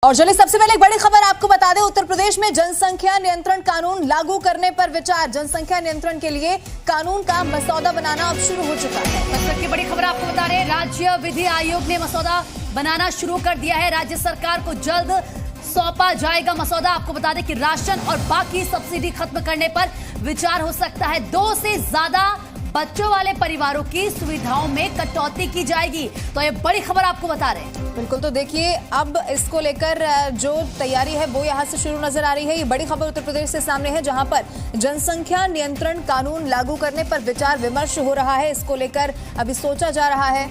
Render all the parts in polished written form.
और चलिए सबसे पहले एक बड़ी खबर आपको बता दें। उत्तर प्रदेश में जनसंख्या नियंत्रण कानून लागू करने पर विचार। जनसंख्या नियंत्रण के लिए कानून का मसौदा बनाना अब शुरू हो चुका है। बस तक की बड़ी खबर आपको बता रहे हैं, राज्य विधि आयोग ने मसौदा बनाना शुरू कर दिया है। राज्य सरकार को जल्द सौंपा जाएगा मसौदा। आपको बता दें कि राशन और बाकी सब्सिडी खत्म करने पर विचार हो सकता है। 2 से ज्यादा बच्चों वाले परिवारों की सुविधाओं में कटौती की जाएगी। तो ये बड़ी खबर आपको बता रहे हैं। बिल्कुल, तो देखिए अब इसको लेकर जो तैयारी है वो यहाँ से शुरू नजर आ रही है। ये बड़ी खबर उत्तर प्रदेश से सामने है, जहाँ पर जनसंख्या नियंत्रण कानून लागू करने पर विचार विमर्श हो रहा है। इसको लेकर अभी सोचा जा रहा है।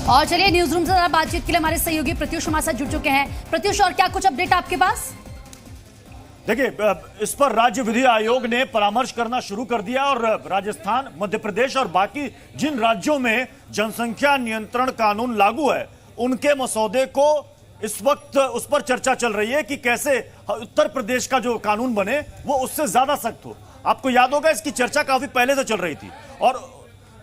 और चलिए न्यूज रूम से बातचीत के लिए हमारे सहयोगी प्रत्युष हमारे साथ जुड़ चुके हैं। प्रत्युष, और क्या कुछ अपडेट आपके पास? देखिए, इस पर राज्य विधि आयोग ने परामर्श करना शुरू कर दिया और राजस्थान, मध्य प्रदेश और बाकी जिन राज्यों में जनसंख्या नियंत्रण कानून लागू है उनके मसौदे को इस वक्त उस पर चर्चा चल रही है कि कैसे उत्तर प्रदेश का जो कानून बने वो उससे ज्यादा सख्त हो। आपको याद होगा इसकी चर्चा काफी पहले से चल रही थी और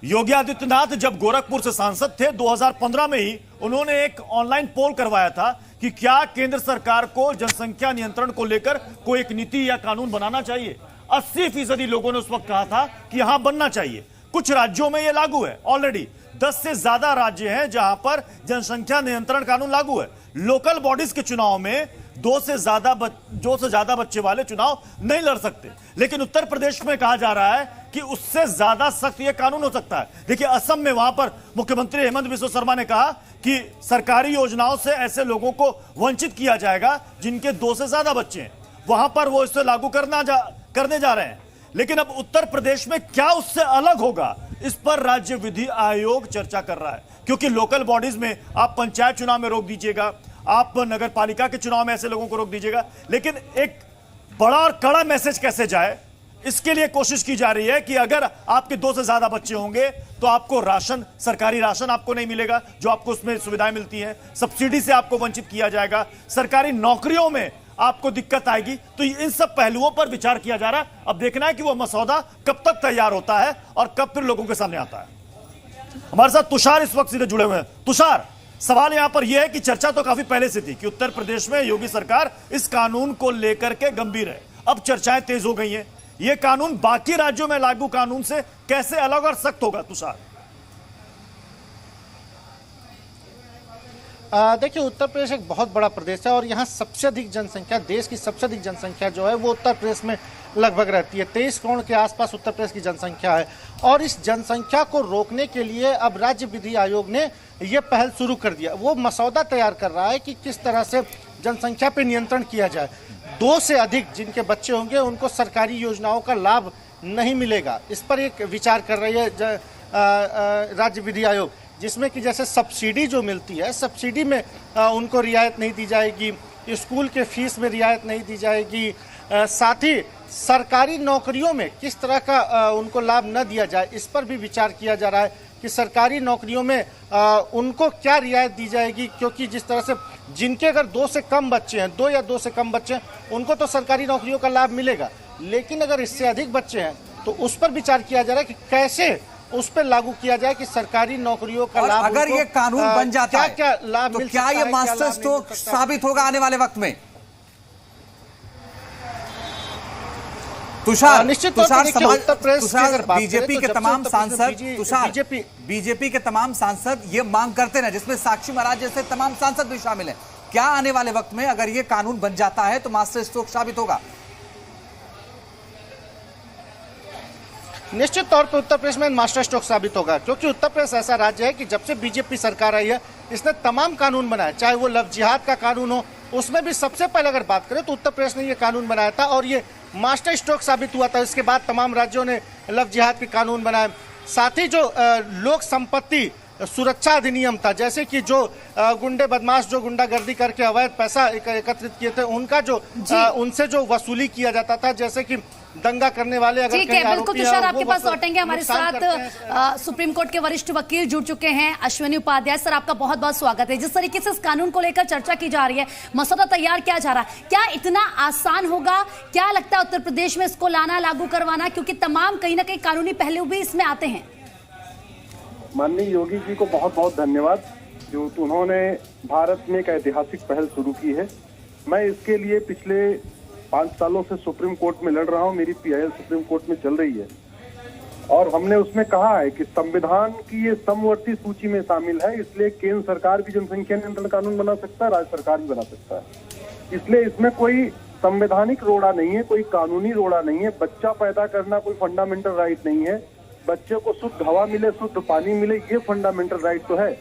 योगी आदित्यनाथ जब गोरखपुर से सांसद थे 2015 में ही उन्होंने एक ऑनलाइन पोल करवाया था कि क्या केंद्र सरकार को जनसंख्या नियंत्रण को लेकर कोई एक नीति या कानून बनाना चाहिए। 80% लोगों ने उस वक्त कहा था कि हां बनना चाहिए। कुछ राज्यों में यह लागू है, ऑलरेडी 10 से ज्यादा राज्य हैं जहां पर जनसंख्या नियंत्रण कानून लागू है। लोकल बॉडीज के चुनाव में 2 से ज्यादा बच्चे वाले चुनाव नहीं लड़ सकते, लेकिन उत्तर प्रदेश में कहा जा रहा है कि उससे ज्यादा सख्त यह कानून हो सकता है। देखिए, असम में वहां पर मुख्यमंत्री हेमंत बिस्वा शर्मा ने कहा कि सरकारी योजनाओं से ऐसे लोगों को वंचित किया जाएगा जिनके 2 से ज्यादा बच्चे हैं। वहां पर वो इसे लागू करने जा रहे हैं। लेकिन अब उत्तर प्रदेश में क्या उससे अलग होगा, इस पर राज्य विधि आयोग चर्चा कर रहा है। क्योंकि लोकल बॉडीज में आप पंचायत चुनाव में रोक दीजिएगा, आप नगर पालिका के चुनाव में ऐसे लोगों को रोक दीजिएगा, लेकिन एक बड़ा और कड़ा मैसेज कैसे जाए, इसके लिए कोशिश की जा रही है कि अगर आपके 2 से ज्यादा बच्चे होंगे तो आपको राशन, सरकारी राशन आपको नहीं मिलेगा जो आपको उसमें सुविधाएं मिलती हैं, सब्सिडी से आपको वंचित किया जाएगा, सरकारी नौकरियों में आपको दिक्कत आएगी। तो इन सब पहलुओं पर विचार किया जा रहा है। अब देखना है कि वो मसौदा कब तक तैयार होता है और कब फिर लोगों के सामने आता है। हमारे साथ तुषार इस वक्त सीधे जुड़े हुए हैं। तुषार, सवाल यहां पर यह है कि चर्चा तो काफी पहले से थी कि उत्तर प्रदेश में योगी सरकार इस कानून को लेकर के गंभीर है। अब चर्चाएं तेज हो गई हैं। यह कानून बाकी राज्यों में लागू कानून से कैसे अलग और सख्त होगा? तुषार, देखिए, उत्तर प्रदेश एक बहुत बड़ा प्रदेश है और यहाँ सबसे अधिक जनसंख्या, देश की सबसे अधिक जनसंख्या जो है वो उत्तर प्रदेश में लगभग रहती है। 23 करोड़ के आसपास उत्तर प्रदेश की जनसंख्या है और इस जनसंख्या को रोकने के लिए अब राज्य विधि आयोग ने ये पहल शुरू कर दिया। वो मसौदा तैयार कर रहा है कि किस तरह से जनसंख्या पर नियंत्रण किया जाए। 2 से अधिक जिनके बच्चे होंगे उनको सरकारी योजनाओं का लाभ नहीं मिलेगा। इस पर एक विचार कर रही है राज्य विधि आयोग, जिसमें कि जैसे सब्सिडी जो मिलती है, सब्सिडी में उनको रियायत नहीं दी जाएगी, स्कूल के फीस में रियायत नहीं दी जाएगी, साथ ही सरकारी नौकरियों में किस तरह का उनको लाभ न दिया जाए, इस पर भी विचार किया जा रहा है कि सरकारी नौकरियों में उनको क्या रियायत दी जाएगी। क्योंकि जिस तरह से जिनके अगर 2 से कम बच्चे हैं, 2 या 2 से कम बच्चे हैं, उनको तो सरकारी नौकरियों का लाभ मिलेगा, लेकिन अगर इससे अधिक बच्चे हैं तो उस पर विचार किया जा रहा है कि कैसे उस पर लागू किया जाए कि सरकारी नौकरियों का लाभ, अगर ये कानून बन जाता है क्या लाभ तो मिल क्या सकता ये है, मास्टर स्ट्रोक साबित होगा आने वाले वक्त में? तुषार, निश्चित तौर पर उत्तर प्रदेश की अगर बात बीजेपी के तमाम सांसद, तुषार, बीजेपी के तमाम सांसद ये मांग करते हैं, जिसमें साक्षी महाराज जैसे तमाम सांसद भी शामिल हैं। क्या आने वाले वक्त में अगर ये कानून बन जाता है तो मास्टर स्ट्रोक साबित होगा? निश्चित तौर पर उत्तर प्रदेश में मास्टर स्ट्रोक साबित होगा, क्योंकि उत्तर प्रदेश ऐसा राज्य है कि जब से बीजेपी सरकार आई है इसने तमाम कानून बनाए, चाहे वो लव जिहाद का कानून हो, उसमें भी सबसे पहले अगर बात करें तो उत्तर प्रदेश ने ये कानून बनाया था और ये मास्टर स्ट्रोक साबित हुआ था। इसके बाद तमाम राज्यों ने लव जिहाद के कानून बनाए। साथ ही जो लोक संपत्ति सुरक्षा अधिनियम था, जैसे कि जो गुंडे बदमाश जो गुंडागर्दी करके अवैध पैसा एकत्रित किए थे, उनका जो उनसे जो वसूली किया जाता था, जैसे कि दंगा करने वाले अगर ठीक है, बिल्कुल तुषार आपके पास लौटेंगे। हमारे साथ सुप्रीम कोर्ट के वरिष्ठ वकील जुड़ चुके हैं, अश्विनी उपाध्याय। सर, आपका बहुत बहुत स्वागत है। जिस तरीके से इस कानून को लेकर चर्चा की जा रही है, मसौदा तैयार किया जा रहा है, क्या इतना आसान होगा? क्या लगता है उत्तर प्रदेश में इसको लाना, लागू करवाना? क्योंकि तमाम कहीं ना कहीं कानूनी पहलू भी इसमें आते हैं। माननीय योगी जी को बहुत बहुत धन्यवाद। क्योंकि उन्होंने भारत में एक ऐतिहासिक पहल शुरू की है। मैं इसके लिए पिछले 5 सालों से सुप्रीम कोर्ट में लड़ रहा हूं। मेरी PIL सुप्रीम कोर्ट में चल रही है और हमने उसमें कहा है कि संविधान की ये समवर्ती सूची में शामिल है, इसलिए केंद्र सरकार भी जनसंख्या नियंत्रण कानून बना सकता है, राज्य सरकार भी बना सकता है। इसलिए इसमें कोई संवैधानिक रोड़ा नहीं है, कोई कानूनी रोड़ा नहीं है। बच्चा पैदा करना कोई फंडामेंटल राइट नहीं है। बच्चे को शुद्ध हवा मिले, शुद्ध पानी मिले, ये फंडामेंटल राइट तो है,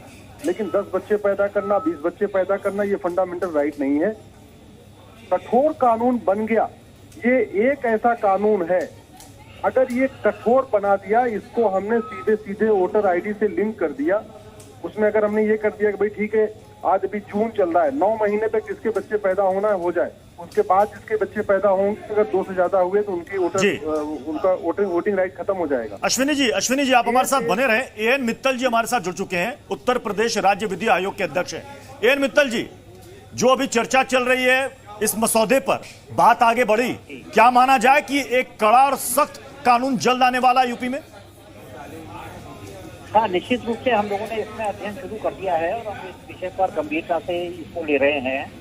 लेकिन 10 बच्चे पैदा करना, 20 बच्चे पैदा करना, ये फंडामेंटल राइट नहीं है। कठोर कानून बन गया, ये एक ऐसा कानून है, अगर ये कठोर बना दिया, इसको हमने सीधे सीधे वोटर ID से लिंक कर दिया, उसमें अगर हमने ये कर दिया कि भाई ठीक है, आज अभी जून चल रहा है, 9 महीने तक जिसके बच्चे पैदा होना है हो जाए, उसके बाद जिसके बच्चे पैदा होंगे अगर 2 से ज्यादा हुए तो उनकी उनका वोटिंग राइट खत्म हो जाएगा। अश्विनी जी आप हमारे साथ बने रहे। AN मित्तल जी हमारे साथ जुड़ चुके हैं, उत्तर प्रदेश राज्य विधि आयोग के अध्यक्ष हैं। AN मित्तल जी, जो अभी चर्चा चल रही है इस मसौदे पर, बात आगे बढ़ी, क्या माना जाए कि एक कड़ा और सख्त कानून जल्द आने वाला यूपी में? हाँ, निश्चित रूप से हम लोगों ने इसमें अध्ययन शुरू कर दिया है और हम इस विषय पर गंभीरता से इसको ले रहे हैं।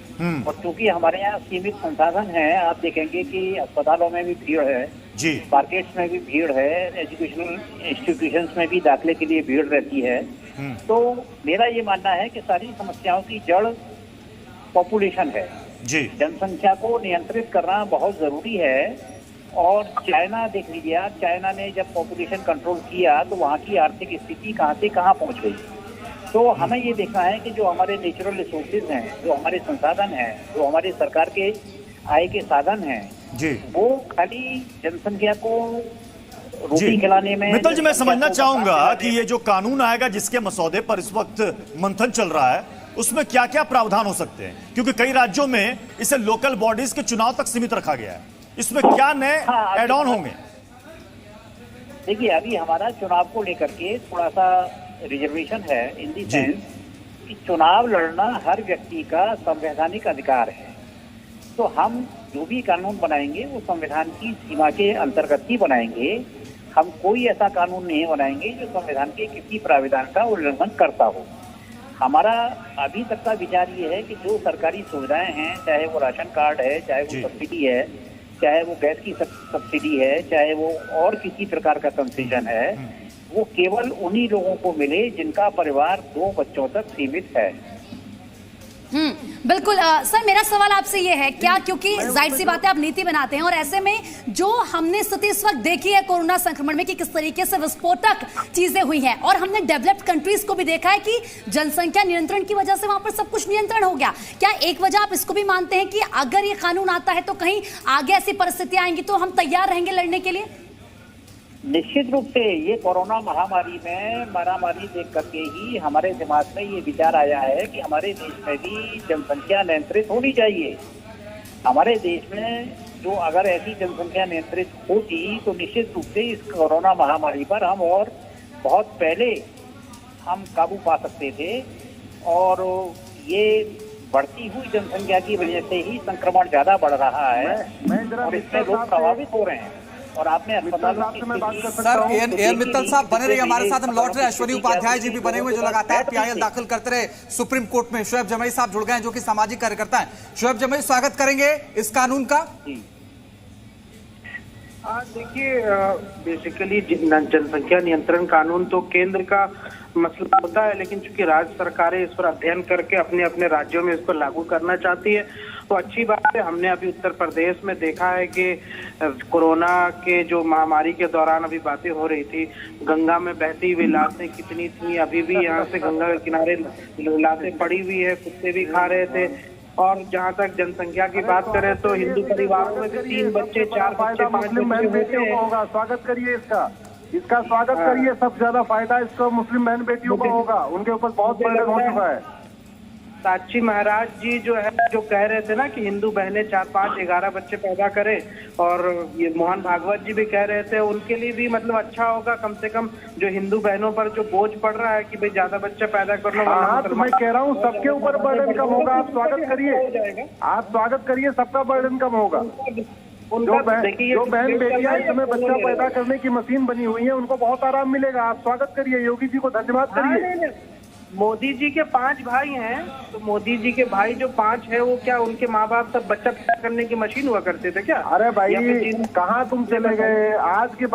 और क्योंकि हमारे यहाँ सीमित संसाधन हैं, आप देखेंगे कि अस्पतालों में भी भीड़ है जी, मार्केट्स में भी भीड़ है, एजुकेशनल इंस्टीट्यूशंस में भी दाखिले के लिए भीड़ रहती है। तो मेरा ये मानना है कि सारी समस्याओं की जड़ पॉपुलेशन है जी। जनसंख्या को नियंत्रित करना बहुत जरूरी है। और चाइना देख लीजिए आप, चाइना ने जब पॉपुलेशन कंट्रोल किया तो वहाँ की आर्थिक स्थिति कहाँ से कहाँ पहुँच गई। तो हमें ये देखना है कि जो हमारे नेचुरल रिसोर्सेज हैं, जो हमारे संसाधन हैं, जो हमारे सरकार के आय के साधन हैं जी, वो खाली जनसंख्या को रोटी खिलाने में। मित्तल जी, मैं समझना चाहूंगा कि ये जो कानून आएगा जिसके मसौदे पर इस वक्त मंथन चल रहा है, उसमें क्या क्या प्रावधान हो सकते हैं? क्योंकि कई राज्यों में इसे लोकल बॉडीज के चुनाव तक सीमित रखा गया है, इसमें क्या नए एड ऑन होंगे? देखिए, अभी हमारा चुनाव को लेकर के थोड़ा सा रिजर्वेशन है, इन दी सेंस कि चुनाव लड़ना हर व्यक्ति का संवैधानिक अधिकार है। तो हम जो भी कानून बनाएंगे वो संविधान की सीमा के अंतर्गत ही बनाएंगे। हम कोई ऐसा कानून नहीं बनाएंगे जो संविधान के किसी प्राविधान का उल्लंघन करता हो। हमारा अभी तक का विचार ये है कि जो सरकारी सुविधाएं हैं, चाहे वो राशन कार्ड है, चाहे वो सब्सिडी है, चाहे वो गैस की सब्सिडी है, चाहे वो और किसी प्रकार का कंसेशन है, वो केवल उन्हीं लोगों को मिले जिनका परिवार 2 बच्चों तक सीमित है। बिल्कुल। सर, मेरा सवाल आपसे ये है, क्या, क्योंकि जाहिर सी बात है आप नीति बनाते हैं और ऐसे में जो हमने स्थिति इस वक्त देखी है कोरोना संक्रमण में कि किस तरीके से विस्फोटक चीजें हुई हैं, और हमने डेवलप्ड कंट्रीज को भी देखा है कि जनसंख्या नियंत्रण की वजह से वहां पर सब कुछ नियंत्रण हो गया, क्या एक वजह आप इसको भी मानते हैं कि अगर ये कानून आता है तो कहीं आगे ऐसी परिस्थितियां आएंगी तो हम तैयार रहेंगे लड़ने के लिए? निश्चित रूप से ये कोरोना महामारी में मारामारी देख करके ही हमारे दिमाग में ये विचार आया है कि हमारे देश में भी जनसंख्या नियंत्रित होनी चाहिए। हमारे देश में जो अगर ऐसी जनसंख्या नियंत्रित होती तो निश्चित रूप से इस कोरोना महामारी पर हम और बहुत पहले हम काबू पा सकते थे। और ये बढ़ती हुई जनसंख्या की वजह से ही संक्रमण ज्यादा बढ़ रहा है और इसमें लोग प्रभावित हो रहे हैं। और आपने अस्पतालों की सर, AN मित्तल साहब बने रहिए हमारे साथ, हम लौट रहे हैं। अश्विनी उपाध्याय जी भी बने हुए जो लगातार PIL दाखिल करते रहे सुप्रीम कोर्ट में। शोएब जमई साहब जुड़ गए हैं जो कि सामाजिक कार्यकर्ता हैं। शोएब जमई, स्वागत करेंगे इस कानून का। देखिए, बेसिकली जनसंख्या नियंत्रण कानून तो केंद्र का मसला होता है, लेकिन चूंकि राज्य सरकारें इस पर अध्ययन करके अपने अपने राज्यों में इसको लागू करना चाहती है तो अच्छी बात है। हमने अभी उत्तर प्रदेश में देखा है कि कोरोना के जो महामारी के दौरान अभी बातें हो रही थी, गंगा में बहती हुई लाशें कितनी थी, अभी भी यहाँ से गंगा के किनारे लाशें पड़ी हुई है, कुत्ते भी खा रहे थे। और जहाँ तक जनसंख्या की बात करें तो हिंदू परिवारों में भी 3 बच्चे, 4 बच्चे, 5 बच्चे होगा। स्वागत करिए इसका स्वागत करिए। सबसे ज्यादा फायदा इसको मुस्लिम बहन बेटियों को होगा, उनके ऊपर बहुत बर्डन हो चुका है। साक्षी महाराज जी जो है जो कह रहे थे ना कि हिंदू बहनें 4, 5, 11 बच्चे पैदा करें, और ये मोहन भागवत जी भी कह रहे थे, उनके लिए भी मतलब अच्छा होगा कम से कम जो हिंदू बहनों पर जो बोझ पड़ रहा है कि भाई ज्यादा बच्चे पैदा कर लो। हाँ, तो मैं कह रहा हूँ सबके ऊपर बर्डन कम होगा। आप स्वागत करिए, सबका बर्डन कम होगा। जो बहन बेटियां इसमें बच्चा पैदा करने की मशीन बनी हुई है उनको बहुत आराम मिलेगा। आप स्वागत करिए, योगी जी को धन्यवाद करिए। मोदी जी के 5 भाई हैं, तो मोदी जी के भाई जो 5 है वो क्या उनके माँ बाप सब बच्चा पैदा करने की मशीन हुआ करते थे क्या? अरे भाई या फिर कहाँ तुम चले गए? आज के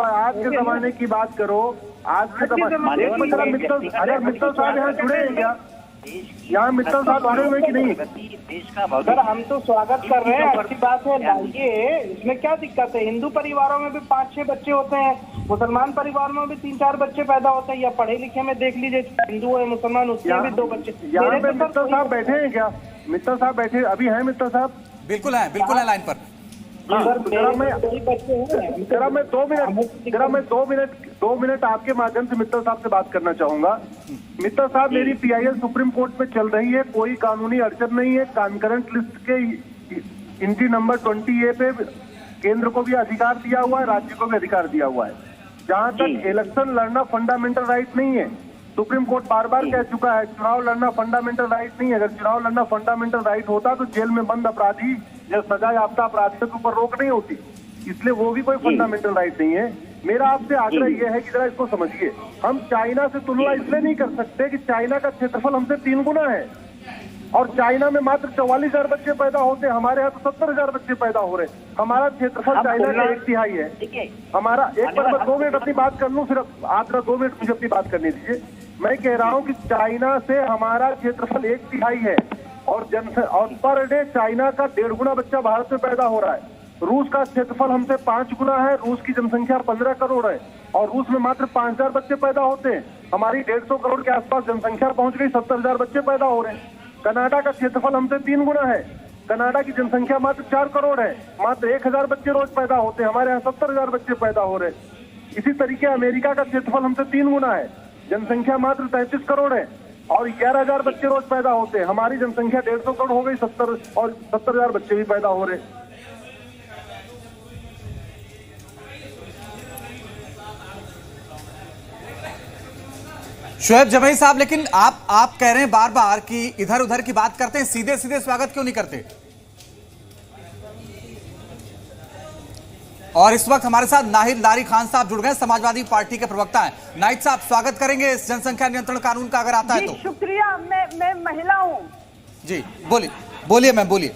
जमाने की बात करो। आज के जमाने अगर मित्तल साहब यहाँ जुड़े हैं क्या? यहाँ मित्तल साहब जुड़े हुए कि नहीं? देश का सर हम तो स्वागत कर रहे हैं, अच्छी बात है, लाइए, इसमें क्या दिक्कत है? हिंदू परिवारों में भी 5-6 बच्चे होते हैं, मुसलमान परिवार में भी 3-4 बच्चे पैदा होते हैं, या पढ़े लिखे में देख लीजिए, हिंदू है मुसलमान उसमें भी 2 बच्चे। यहाँ पे मित्तल साहब बैठे हैं क्या? मित्तल साहब बैठे अभी हैं? मित्तल साहब बिल्कुल है लाइन पर। जरा मैं 2 मिनट आपके माध्यम से मित्तल साहब से बात करना चाहूंगा। मित्तल साहब, मेरी PIL सुप्रीम कोर्ट में चल रही है, कोई कानूनी अड़चन नहीं है। कॉन्करेंट लिस्ट के एंट्री नंबर 20A पे केंद्र को भी अधिकार दिया हुआ है, राज्य को भी अधिकार दिया हुआ है। जहां तक इलेक्शन लड़ना फंडामेंटल राइट नहीं है, सुप्रीम कोर्ट बार बार कह चुका है, चुनाव लड़ना फंडामेंटल राइट नहीं है। अगर चुनाव लड़ना फंडामेंटल राइट होता तो जेल में बंद अपराधी या सजा याफ्ता अपराधियों के ऊपर रोक नहीं होती, इसलिए वो भी कोई फंडामेंटल राइट नहीं है। मेरा आपसे आग्रह यह है कि जरा इसको समझिए। हम चाइना से तुलना इसलिए नहीं कर सकते कि चाइना का क्षेत्रफल हमसे 3 गुना है और चाइना में मात्र 44,000 बच्चे पैदा होते हैं, हमारे यहाँ तो 70,000 बच्चे पैदा हो रहे हैं। हमारा क्षेत्रफल चाइना का 1/3 है। हमारा एक बार मैं 2 मिनट अपनी बात कर लूँ, फिर आप 2 मिनट मुझे अपनी बात करने दीजिए। मैं कह रहा हूँ कि चाइना से हमारा क्षेत्रफल 1/3 है और पर डे चाइना का 1.5 गुना बच्चा भारत में पैदा हो रहा है। रूस का क्षेत्रफल हमसे 5 गुना है, रूस की जनसंख्या 15 करोड़ है और रूस में मात्र 5,000 बच्चे पैदा होते हैं। हमारी 150 करोड़ के आसपास जनसंख्या पहुंच गई, 70,000 बच्चे पैदा हो रहे हैं। कनाडा का क्षेत्रफल हमसे 3 गुना है, कनाडा की जनसंख्या मात्र 4 करोड़ है, मात्र 1,000 बच्चे रोज पैदा होते हैं, हमारे यहाँ 70,000 बच्चे पैदा हो रहे हैं। इसी तरीके अमेरिका का क्षेत्रफल हमसे 3 गुना है, जनसंख्या मात्र 33 करोड़ है और 11,000 बच्चे रोज पैदा होते हैं। हमारी जनसंख्या 150 करोड़ हो गई, 70,000 बच्चे भी पैदा हो रहे हैं। शोएब जमई साहब, लेकिन आप कह रहे हैं बार बार कि इधर उधर की बात करते हैं, सीधे सीधे स्वागत क्यों नहीं करते? और इस वक्त हमारे साथ नाहिद लारी खान साहब जुड़ गए, समाजवादी पार्टी के प्रवक्ता हैं। नाहिद साहब, स्वागत करेंगे इस जनसंख्या नियंत्रण कानून का अगर आता है तो। शुक्रिया। मैं महिला हूँ जी, बोलिए मैम, बोलिए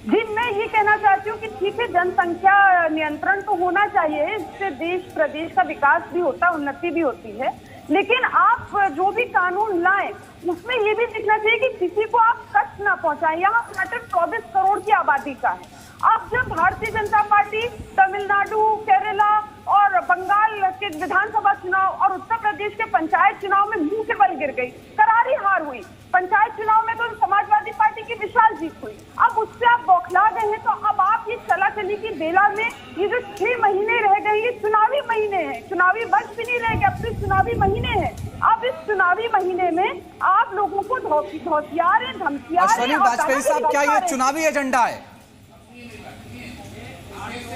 जी। मैं ये कहना चाहती हूँ कि ठीक है, जनसंख्या नियंत्रण तो होना चाहिए, इससे देश प्रदेश का विकास भी होता है, उन्नति भी होती है, लेकिन आप जो भी कानून लाएं उसमें ये भी दिखना चाहिए कि किसी को आप कष्ट ना पहुंचाएं। यहाँ कर्नाटक 24 करोड़ की आबादी का है। अब जब भारतीय जनता पार्टी तमिलनाडु, केरला और बंगाल के विधानसभा चुनाव और उत्तर प्रदेश के पंचायत चुनाव में मुंह के बल गिर गई, करारी हार हुई। पंचायत चुनाव में तो समाजवादी पार्टी की विशाल जीत हुई। अब उससे आप बौखला गए हैं, तो अब आप ये चला-चली की बेला में ये जो 6 महीने रह गए, ये चुनावी महीने हैं, चुनावी वर्ष भी नहीं रह गए, अब तो चुनावी महीने हैं। अब इस चुनावी महीने में आप लोगों को धौसिया रहे, धमकिया रहे। अश्विनी वाजपेयी साहब, क्या ये चुनावी एजेंडा है?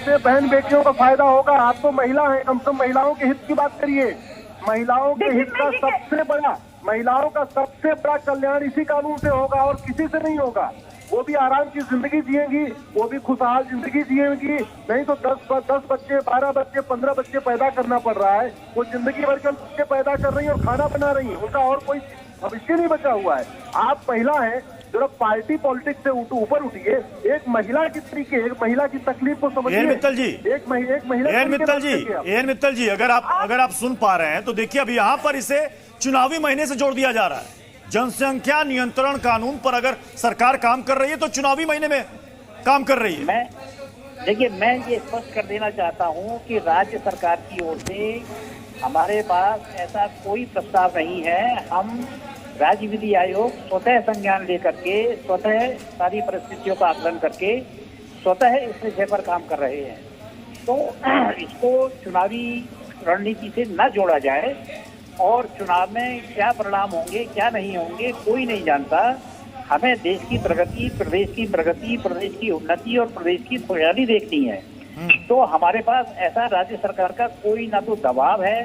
बहन बेटियों का फायदा होगा। आप तो महिला हैं, कम से कम महिलाओं के हित की बात करिए। महिलाओं के हित का महिलाओं का सबसे बड़ा कल्याण इसी कानून से होगा और किसी से नहीं होगा। वो भी आराम की जिंदगी जिएंगी, वो भी खुशहाल जिंदगी जिएंगी। नहीं तो 10 बच्चे, 12 बच्चे, 15 बच्चे पैदा करना पड़ रहा है। वो जिंदगी भर के बच्चे पैदा कर रही है और खाना बना रही है, उनका और कोई भविष्य नहीं बचा हुआ है। आप महिला हैं, जरा पार्टी पॉलिटिक्स से ऊपर उठिए। एक महिला की तरीके, एक महिला की तकलीफ को समझिए। मित्तल जी, मित्तल जी, अगर आप सुन पा रहे हैं तो देखिए, अब यहाँ पर इसे चुनावी महीने से जोड़ दिया जा रहा है। जनसंख्या नियंत्रण कानून पर अगर सरकार काम कर रही है तो चुनावी महीने में काम कर रही है। मैं ये स्पष्ट कर देना चाहता हूँ कि राज्य सरकार की ओर से हमारे पास ऐसा कोई प्रस्ताव नहीं है। हम राज्य विधि आयोग स्वतः संज्ञान लेकर के, स्वतः सारी परिस्थितियों का आकलन करके स्वतः इस विषय पर काम कर रहे हैं। तो इसको चुनावी रणनीति से न जोड़ा जाए और चुनाव में क्या परिणाम होंगे, क्या नहीं होंगे, कोई नहीं जानता। हमें देश की प्रगति, प्रदेश की प्रगति, प्रदेश की उन्नति और प्रदेश की खुशहाली देखनी है। तो हमारे पास ऐसा राज्य सरकार का कोई ना तो दबाव है,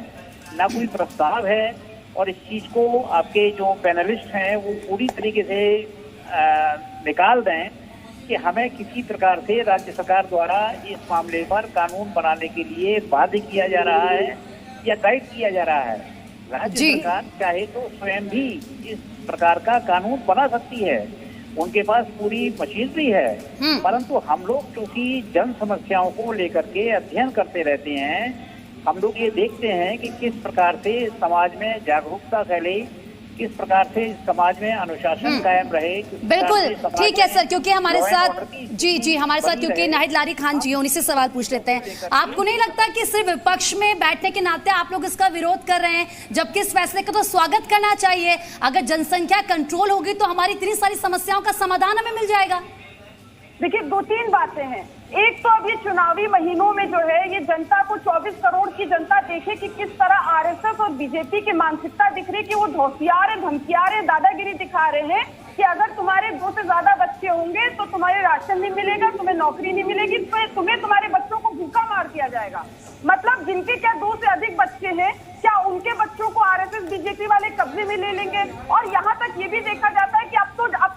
ना कोई प्रस्ताव है। और इस चीज को आपके जो पैनलिस्ट हैं वो पूरी तरीके से निकाल दें कि हमें किसी प्रकार से राज्य सरकार द्वारा इस मामले पर कानून बनाने के लिए बाध्य किया जा रहा है या गाइड किया जा रहा है। राज्य सरकार चाहे तो स्वयं भी इस प्रकार का कानून बना सकती है, उनके पास पूरी मशीनरी है। परंतु हम लोग चूंकि जन समस्याओं को लेकर के अध्ययन करते रहते हैं, हम लोग ये देखते हैं कि किस प्रकार से समाज में जागरूकता फैले, किस प्रकार से समाज में अनुशासन कायम रहे। बिल्कुल ठीक है सर, क्योंकि हमारे साथ जी हमारे साथ क्योंकि नाहिद लारी खान जी उन्हीं से सवाल पूछ लेते हैं। आपको नहीं लगता कि सिर्फ विपक्ष में बैठने के नाते आप लोग इसका विरोध कर रहे हैं, जबकि इस फैसले का तो स्वागत करना चाहिए? अगर जनसंख्या कंट्रोल होगी तो हमारी इतनी सारी समस्याओं का समाधान हमें मिल जाएगा। देखिए, 2-3 बातें हैं। एक तो अभी चुनावी महीनों में जो है ये जनता को 24 करोड़ की जनता देखे कि किस तरह आरएसएस और बीजेपी की मानसिकता दिख रही है कि वो धौसियार धमकियार दादागिरी दिखा रहे हैं कि अगर तुम्हारे 2 से ज्यादा बच्चे होंगे तो तुम्हारे राशन नहीं मिलेगा, तुम्हें नौकरी नहीं मिलेगी, तो तुम्हें तुम्हारे बच्चों को भूखा मार दिया जाएगा। मतलब जिनके क्या 2 से अधिक बच्चे हैं, क्या उनके बच्चों को आरएसएस बीजेपी वाले कब्जे में ले लेंगे? और यहाँ तक ये भी देखा जाता है कि अब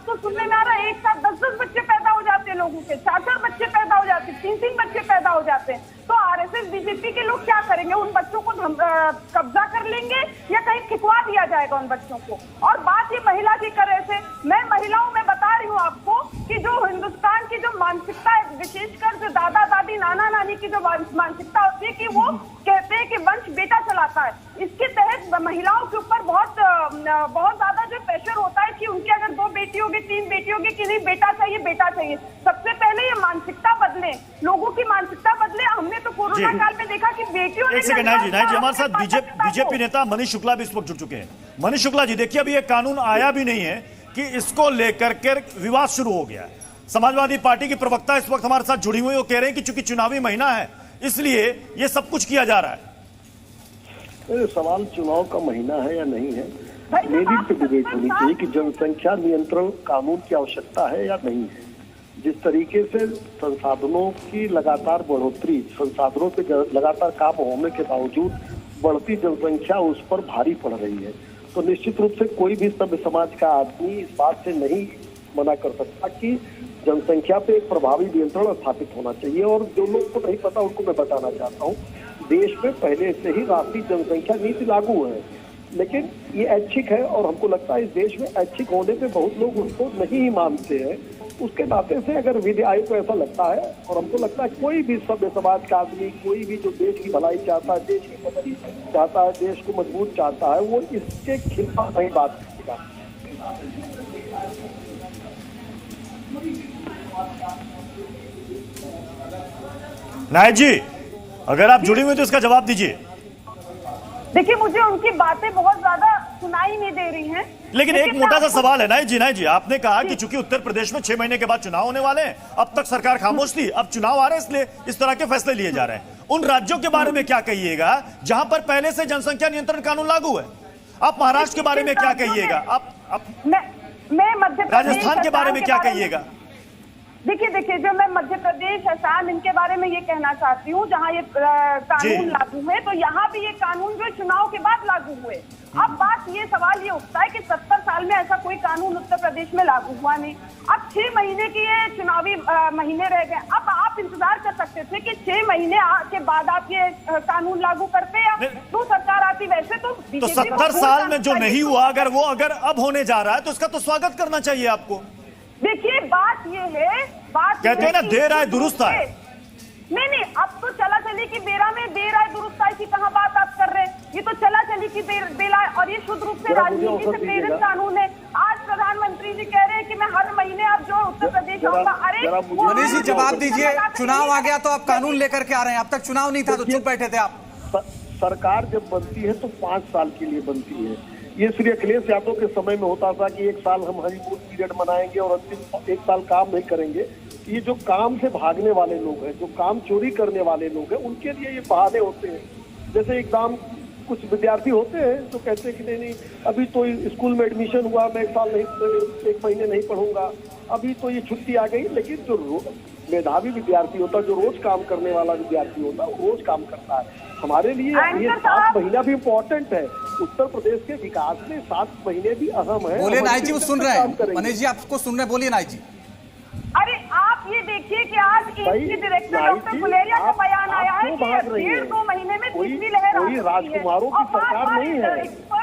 तो सुनने में आ रहा है एक साथ 10-10 बच्चे पैदा हो जाते हैं लोगों के, 4-4 बच्चे पैदा हो जाते हैं, 3-3 बच्चे पैदा हो जाते हैं। तो आरएसएस बीजेपी के लोग क्या करेंगे? उन बच्चों को कब्जा कर लेंगे या कहीं खिंचवा दिया जाएगा उन बच्चों को। और बात ये महिला की करे से, मैं महिलाओं में बता रही हूँ आपको कि जो हिंदुस्तान की जो मानसिकता है, विशेषकर जो दादा दादी नाना नानी की जो मानसिकता होती है कि वो कहते हैं कि वंश बेटा चलाता है, इसके तहत महिलाओं के ऊपर बहुत ज्यादा जो प्रेशर होता है कि उनकी अगर 2 बेटी होगी 3 बेटी होगी कि नहीं बेटा चाहिए बेटा चाहिए। सबसे पहले ये मानसिकता बदले, लोगों की मानसिकता बदले। हमने तो कोरोना काल में देखा कि बेटियों ने एक सेकंड नाहिद जी हमारे साथ बीजेपी नेता मनीष शुक्ला भी इस वक्त जुड़ चुके हैं। मनीष शुक्ला जी, देखिए अभी ये कानून आया भी नहीं है कि इसको लेकर के विवाद शुरू हो गया है। समाजवादी पार्टी की प्रवक्ता इस वक्त हमारे साथ जुड़ी हुई, वो कह रहे हैं कि चूंकि चुनावी महीना है इसलिए ये सब कुछ किया जा रहा है। सवाल चुनाव का महीना है या नहीं है, मेरी पे डिबेट होनी चाहिए कि जनसंख्या नियंत्रण कानून की आवश्यकता है या नहीं है। जिस तरीके से संसाधनों की लगातार बढ़ोतरी, संसाधनों पे लगातार काम होने के बावजूद बढ़ती जनसंख्या उस पर भारी पड़ रही है, तो निश्चित रूप से कोई भी सभ्य समाज का आदमी इस बात से नहीं मना कर सकता कि जनसंख्या पे एक प्रभावी नियंत्रण स्थापित होना चाहिए। और जो लोग को नहीं पता उनको मैं बताना चाहता हूँ, देश में पहले से ही राष्ट्रीय जनसंख्या नीति लागू है, लेकिन ये ऐच्छिक है और हमको लगता है इस देश में ऐच्छिक होने पे बहुत लोग उसको नहीं ही मानते हैं। उसके नाते से अगर विधि आयोग को ऐसा लगता है, और हमको लगता है कोई भी सभ्य समाज का आदमी, कोई भी जो देश की भलाई चाहता है, देश की प्रगति चाहता है, देश को मजबूत चाहता है, वो इसके खिलाफ नहीं बात करेगा। नाहिद जी, अगर आप जुड़ी हुई तो इसका जवाब दीजिए। देखिए, मुझे उनकी बातें बहुत ज्यादा सुनाई नहीं दे रही हैं। लेकिन एक मोटा सा सवाल है नाहिद जी, आपने कहा कि चूंकि उत्तर प्रदेश में 6 महीने के बाद चुनाव होने वाले हैं, अब तक सरकार खामोश थी, अब चुनाव आ रहे हैं इसलिए इस तरह के फैसले लिए जा रहे हैं। उन राज्यों के बारे में क्या कहिएगा जहां पर पहले से जनसंख्या नियंत्रण कानून लागू है? आप महाराष्ट्र के बारे में क्या कहिएगा? मैं मध्य प्रदेश, राजस्थान के बारे में क्या कहिएगा? देखिए, जो मैं मध्य प्रदेश, असम, इनके बारे में ये कहना चाहती हूँ जहाँ ये कानून लागू है, तो यहाँ भी ये कानून जो चुनाव के बाद लागू हुए। अब बात ये सवाल ये उठता है कि 70 साल में ऐसा कोई कानून उत्तर प्रदेश में लागू हुआ नहीं। अब 6 महीने की ये चुनावी महीने रह गए। अब आप इंतजार कर सकते थे कि 6 महीने के बाद आप ये कानून लागू करते या तो सरकार आती। वैसे तो 70 साल में जो नहीं हुआ, अगर अब होने जा रहा है तो उसका तो स्वागत करना चाहिए आपको। देखिए, बात ये है, कहते हैं ना देर आए दुरुस्त आए। नहीं, अब तो चला चली की बेरा में देर आए दुरुस्त आए की कहाँ बात आप कर रहे हैं? ये तो चला चली की बेला, और ये शुद्ध रूप से राजनीति से प्रेरित कानून है। आज प्रधानमंत्री जी कह रहे हैं कि मैं हर महीने अब जो उत्तर प्रदेश आऊंगा। अरे मनीष जी, जवाब दीजिए। चुनाव आ गया तो आप कानून लेकर के आ रहे हैं, अब तक चुनाव नहीं था तो चुप बैठे थे आप। सरकार जब बनती है तो 5 साल के लिए बनती है। ये श्री अखिलेश यादव के समय में होता था कि 1 साल हम हनीमून पीरियड मनाएंगे और अंतिम 1 साल काम नहीं करेंगे। ये जो काम से भागने वाले लोग हैं, जो काम चोरी करने वाले लोग हैं, उनके लिए ये बहाने होते हैं। जैसे एग्जाम, कुछ विद्यार्थी होते हैं तो कहते हैं कि नहीं अभी तो स्कूल में एडमिशन हुआ, मैं 1 महीने नहीं पढ़ूंगा, अभी तो ये छुट्टी आ गई। लेकिन जो मेधावी विद्यार्थी होता है, जो रोज काम करने वाला विद्यार्थी होता है, वो रोज काम करता है। हमारे लिए ये 7 महीना भी इम्पोर्टेंट है। उत्तर प्रदेश के विकास में 7 महीने भी अहम है। बोलिए नाहिद जी, वो सुन रहे हैं। मनीष जी आपको सुन रहे हैं, बोलिए नाहिद जी। अरे आप आप ये देखिए कि आज एम्स के डायरेक्टर डॉक्टर गुलेरिया का बयान आया है कि 1.5-2 महीने में तीसरी लहर आ सकती है राजकुमारों की सरकार नहीं है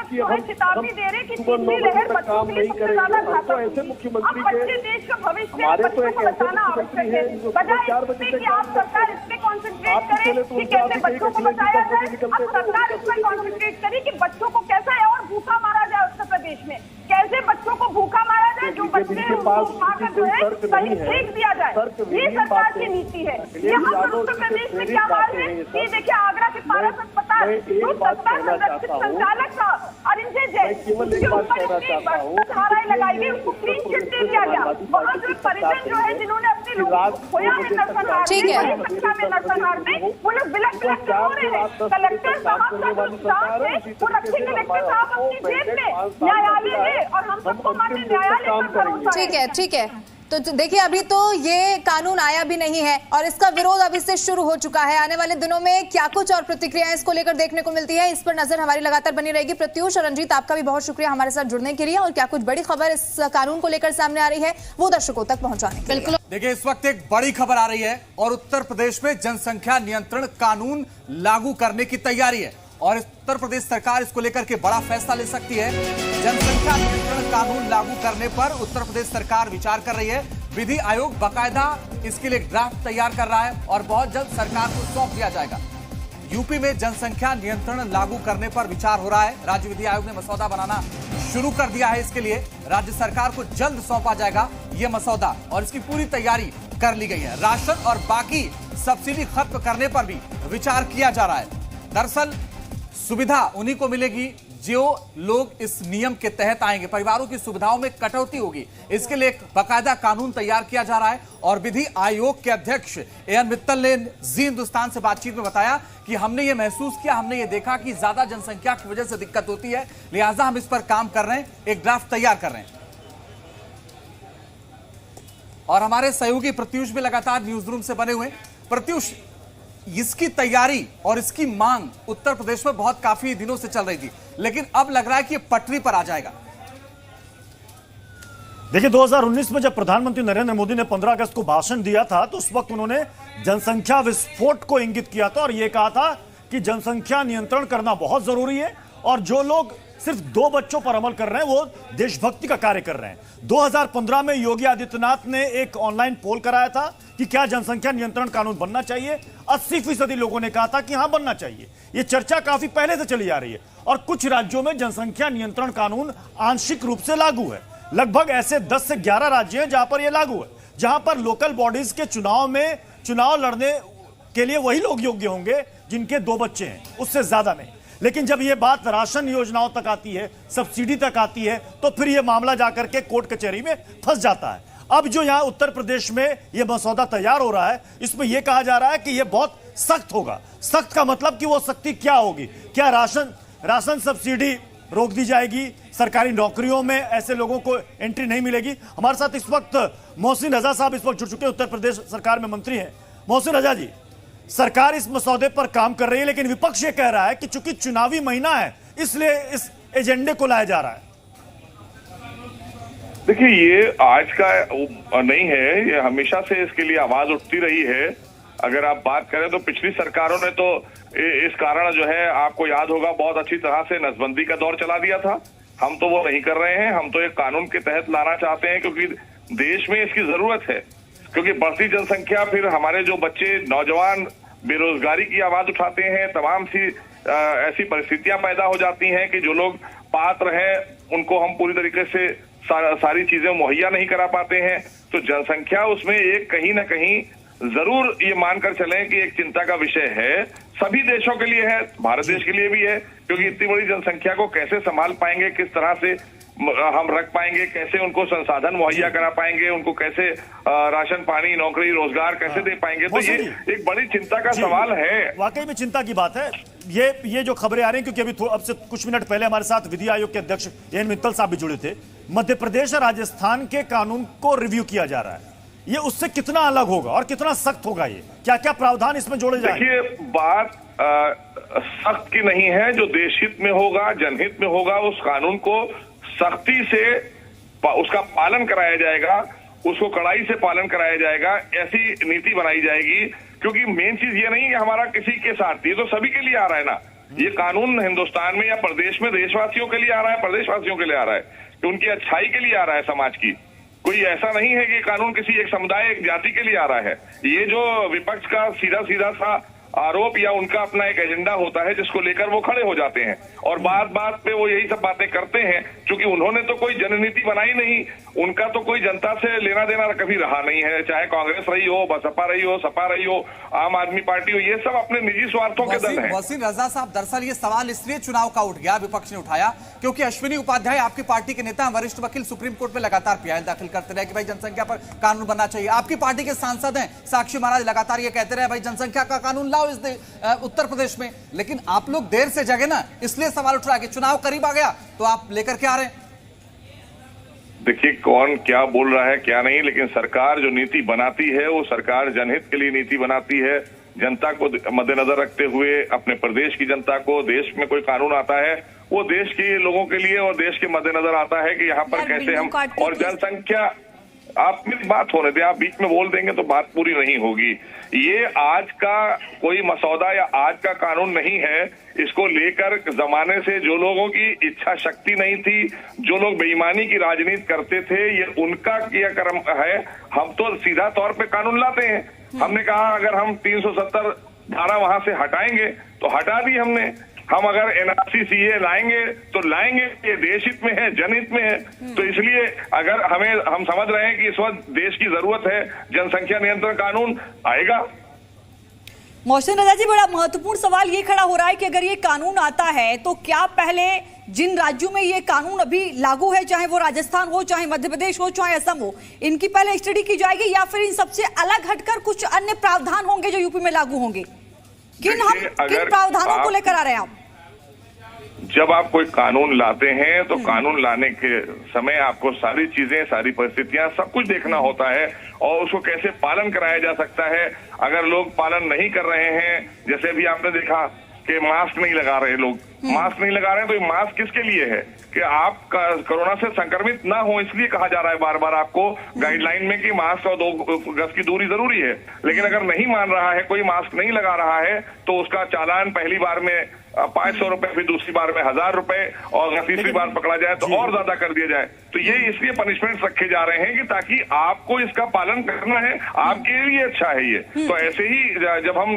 कि हम चेतावनी दे रहे कि तीसरी लहर बच्चों के लिए सबसे ज्यादा घातक तो ऐसे मुख्यमंत्री के देश का भविष्य हमारे तो बच्चों एक को ऐसे बचाना आवश्यक है। बजाय इससे कि आप सरकार इस पे कॉन्सेंट्रेट करे कि कैसे बच्चों को बचाया जाए, अब सरकार इस पर कॉन्सेंट्रेट करे कि बच्चों को कैसे और भूखा मारा जाए उत्तर प्रदेश में, कैसे बच्चों को भूखा मारा जाए, जो बच्चे हैं उनको उठाकर जो है कहीं फेंक दिया जाए। ये सरकार की नीति है। यहाँ पर उत्तर प्रदेश में क्या हाल है, ये देखिए आगरा के पारस अस्पताल जो सत्ता संरक्षित संचालक था अरिंजय जैन, उसके ऊपर इतनी धाराएं लगाई गई, उसको क्लीन चिट दे दिया गया। वहाँ जो परिजन जो है जिन्होंने अपने लोगों को खोया है नरसंहार में, बड़ी संख्या में नरसंहार में, वो लोग बिलक बिलक रो रहे हैं। कलेक्टर साहब का जो स्टाफ है वो रखे कलेक्टर साहब अपनी जेब में, न्यायालय है और हम सबको माननीय न्यायालय पर भरोसा है। ठीक है। तो देखिए अभी तो ये कानून आया भी नहीं है और इसका विरोध अभी से शुरू हो चुका है। आने वाले दिनों में क्या कुछ और प्रतिक्रियाएं इसको लेकर देखने को मिलती है, इस पर नजर हमारी लगातार बनी रहेगी। प्रत्युष और रंजीत, आपका भी बहुत शुक्रिया हमारे साथ जुड़ने के लिए और क्या कुछ बड़ी खबर इस कानून को लेकर सामने आ रही है वो दर्शकों तक पहुंचाने के लिए। देखिए इस वक्त एक बड़ी खबर आ रही है और उत्तर प्रदेश में जनसंख्या नियंत्रण कानून लागू करने की तैयारी है और उत्तर प्रदेश सरकार इसको लेकर के बड़ा फैसला ले सकती है। जनसंख्या नियंत्रण कानून लागू करने पर उत्तर प्रदेश सरकार विचार कर रही है। विधि आयोग बाकायदा इसके लिए ड्राफ्ट तैयार कर रहा है और बहुत जल्द सरकार को सौंप दिया जाएगा। यूपी में जनसंख्या नियंत्रण लागू करने पर विचार हो रहा है। राज्य विधि आयोग ने मसौदा बनाना शुरू कर दिया है। इसके लिए राज्य सरकार को जल्द सौंपा जाएगा यह मसौदा और इसकी पूरी तैयारी कर ली गई है। राशन और बाकी सब्सिडी खत्म करने पर भी विचार किया जा रहा है। दरअसल सुविधा उन्हीं को मिलेगी जो लोग इस नियम के तहत आएंगे। परिवारों की सुविधाओं में कटौती होगी। इसके लिए एक बाकायदा कानून तैयार किया जा रहा है और विधि आयोग के अध्यक्ष एएन मित्तल ने जी हिंदुस्तान से बातचीत में बताया कि हमने ये महसूस किया, हमने ये देखा कि ज्यादा जनसंख्या की वजह से दिक्कत होती है, लिहाजा हम इस पर काम कर रहे हैं, एक ड्राफ्ट तैयार कर रहे हैं। और हमारे सहयोगी प्रत्युष भी लगातार न्यूज रूम से बने हुए। प्रत्युष, इसकी तैयारी और इसकी मांग उत्तर प्रदेश में बहुत काफी दिनों से चल रही थी, लेकिन अब लग रहा है कि ये पटरी पर आ जाएगा। देखिए 2019 में जब प्रधानमंत्री नरेंद्र मोदी ने 15 अगस्त को भाषण दिया था तो उस वक्त उन्होंने जनसंख्या विस्फोट को इंगित किया था और यह कहा था कि जनसंख्या नियंत्रण करना बहुत जरूरी है और जो लोग सिर्फ 2 बच्चों पर अमल कर रहे हैं वो देशभक्ति का कार्य कर रहे हैं। 2015 में योगी आदित्यनाथ ने एक ऑनलाइन पोल कराया था कि क्या जनसंख्या नियंत्रण कानून बनना चाहिए। 80% लोगों ने कहा था कि हां बनना चाहिए। यह चर्चा काफी पहले से चली आ रही है और कुछ राज्यों में जनसंख्या नियंत्रण कानून आंशिक रूप से लागू है। लगभग ऐसे 10 से 11 राज्य हैं जहां पर यह लागू है, जहां पर लोकल बॉडीज के चुनाव लड़ने के लिए वही लोग योग्य होंगे जिनके 2 बच्चे हैं, उससे ज्यादा नहीं। लेकिन जब यह बात राशन योजनाओं तक आती है, सब्सिडी तक आती है, तो फिर यह मामला जाकर के कोर्ट कचहरी में फंस जाता है। अब जो यहां उत्तर प्रदेश में यह मसौदा तैयार हो रहा है, इसमें यह कहा जा रहा है कि यह बहुत सख्त होगा। सख्त का मतलब कि वो सख्ती क्या होगी? क्या राशन सब्सिडी रोक दी जाएगी? सरकारी नौकरियों में ऐसे लोगों को एंट्री नहीं मिलेगी? हमारे साथ इस वक्त मोहसिन रजा साहब इस वक्त जुड़ चुके हैं, उत्तर प्रदेश सरकार में मंत्री हैं। मोहसिन रजा जी, सरकार इस मसौदे पर काम कर रही है, लेकिन विपक्ष ये कह रहा है कि चूंकि चुनावी महीना है इसलिए इस एजेंडे को लाया जा रहा है। देखिए ये आज का नहीं है, ये हमेशा से इसके लिए आवाज उठती रही है। अगर आप बात करें तो पिछली सरकारों ने तो इस कारण जो है, आपको याद होगा, बहुत अच्छी तरह से नसबंदी का दौर चला दिया था। हम तो वो नहीं कर रहे हैं, हम तो एक कानून के तहत लाना चाहते हैं क्योंकि देश में इसकी जरूरत है। क्योंकि बढ़ती जनसंख्या, फिर हमारे जो बच्चे नौजवान बेरोजगारी की आवाज उठाते हैं, तमाम सी ऐसी परिस्थितियां पैदा हो जाती हैं कि जो लोग पात्र हैं उनको हम पूरी तरीके से सारी चीजें मुहैया नहीं करा पाते हैं। तो जनसंख्या उसमें एक कहीं ना कहीं जरूर ये मानकर चलें कि एक चिंता का विषय है। सभी देशों के लिए है, भारत देश के लिए भी है, क्योंकि इतनी बड़ी जनसंख्या को कैसे संभाल पाएंगे, किस तरह से हम रख पाएंगे, कैसे उनको संसाधन मुहैया करा पाएंगे, उनको कैसे राशन पानी नौकरी रोजगार कैसे दे पाएंगे। तो ये एक बड़ी चिंता का सवाल है। वाकई में चिंता की बात है। ये जो खबरें आ रही हैं, क्योंकि अब से कुछ मिनट पहले हमारे साथ विधि आयोग के अध्यक्ष एएन मित्तल साहब भी जुड़े थे। मध्य प्रदेश और राजस्थान के कानून को रिव्यू किया जा रहा है, ये उससे कितना अलग होगा और कितना सख्त होगा? ये क्या क्या प्रावधान इसमें जोड़े जाएंगे? देखिए बात सख्त की नहीं है, जो देशहित में होगा, जनहित में होगा, उस कानून को सख्ती से उसका पालन कराया जाएगा। उसको कड़ाई से पालन कराया जाएगा, ऐसी नीति बनाई जाएगी। क्योंकि मेन चीज ये नहीं है हमारा किसी के साथ, ये तो सभी के लिए आ रहा है ना। ये कानून हिंदुस्तान में या प्रदेश में देशवासियों के लिए आ रहा है, प्रदेशवासियों के लिए आ रहा है, कि उनकी अच्छाई के लिए आ रहा है समाज की। कोई ऐसा नहीं है कि कानून किसी एक समुदाय, एक जाति के लिए आ रहा है। ये जो विपक्ष का सीधा सीधा सा आरोप या उनका अपना एक एजेंडा होता है जिसको लेकर वो खड़े हो जाते हैं और बात बात पे वो यही सब बातें करते हैं, क्योंकि उन्होंने तो कोई जननीति बनाई नहीं, उनका तो कोई जनता से लेना देना कभी रहा नहीं है। चाहे कांग्रेस रही हो, बसपा रही हो, सपा रही हो, आम आदमी पार्टी हो, ये सब अपने निजी स्वार्थों के दल हैं। वसीम रजा साहब, दरअसल ये सवाल इसलिए चुनाव का उठ गया, विपक्ष ने उठाया, क्योंकि अश्विनी उपाध्याय आपकी पार्टी के नेता, वरिष्ठ वकील, सुप्रीम कोर्ट में लगातार पीआईएल दाखिल करते रहे कि भाई जनसंख्या पर कानून बनना चाहिए। आपकी पार्टी के सांसद हैं साक्षी महाराज, लगातार ये कहते रहे भाई जनसंख्या का कानून लाओ इस उत्तर प्रदेश में। लेकिन आप लोग देर से जगे ना, इसलिए सवाल उठ रहा है कि चुनाव करीब आ गया तो आप लेकर के आ रहे हैं। देखिए कौन क्या बोल रहा है क्या नहीं, लेकिन सरकार जो नीति बनाती है वो सरकार जनहित के लिए नीति बनाती है, जनता को मद्देनजर रखते हुए, अपने प्रदेश की जनता को। देश में कोई कानून आता है वो देश के लोगों के लिए और देश के मद्देनजर आता है कि यहाँ पर कैसे हम, और जनसंख्या, आप मेरी बात होने दें, आप बीच में बोल देंगे तो बात पूरी नहीं होगी। ये आज का कोई मसौदा या आज का कानून नहीं है, इसको लेकर जमाने से जो लोगों की इच्छा शक्ति नहीं थी, जो लोग बेईमानी की राजनीति करते थे, ये उनका क्रियाक्रम है। हम तो सीधा तौर पे कानून लाते हैं। हमने कहा अगर हम 370 धारा वहां से हटाएंगे तो हटा दी हमने, हम अगर एनआरसी सीए लाएंगे तो लाएंगे, ये देश हित में है, जनहित में है। तो इसलिए अगर हम समझ रहे हैं कि इस वक्त देश की जरूरत है जनसंख्या नियंत्रण कानून, आएगा। मोहसिन रजा जी, बड़ा महत्वपूर्ण सवाल ये खड़ा हो रहा है कि अगर ये कानून आता है तो क्या पहले जिन राज्यों में ये कानून अभी लागू है, चाहे वो राजस्थान हो, चाहे मध्य प्रदेश हो, चाहे असम हो, इनकी पहले स्टडी की जाएगी या फिर इन सबसे अलग हटकर कुछ अन्य प्रावधान होंगे जो यूपी में लागू होंगे? किन प्रावधानों को लेकर आ रहे हैं आप? जब आप कोई कानून लाते हैं तो कानून लाने के समय आपको सारी चीजें, सारी परिस्थितियां, सब कुछ देखना होता है और उसको कैसे पालन कराया जा सकता है। अगर लोग पालन नहीं कर रहे हैं, जैसे भी आपने देखा कि मास्क नहीं लगा रहे लोग, मास्क नहीं लगा रहे हैं, तो ये मास्क किसके लिए है? कि आप कोरोना से संक्रमित ना हो, इसलिए कहा जा रहा है बार बार आपको गाइडलाइन में कि मास्क और 2 गज की दूरी जरूरी है। लेकिन अगर नहीं मान रहा है, कोई मास्क नहीं लगा रहा है, तो उसका चालान पहली बार में 500 रुपए, फिर दूसरी बार में 1000 रुपए, और तीसरी बार पकड़ा जाए तो और ज्यादा कर दिया जाए। तो ये इसलिए पनिशमेंट रखे जा रहे हैं कि ताकि आपको इसका पालन करना है, आपके लिए अच्छा है ये। तो ऐसे ही जब हम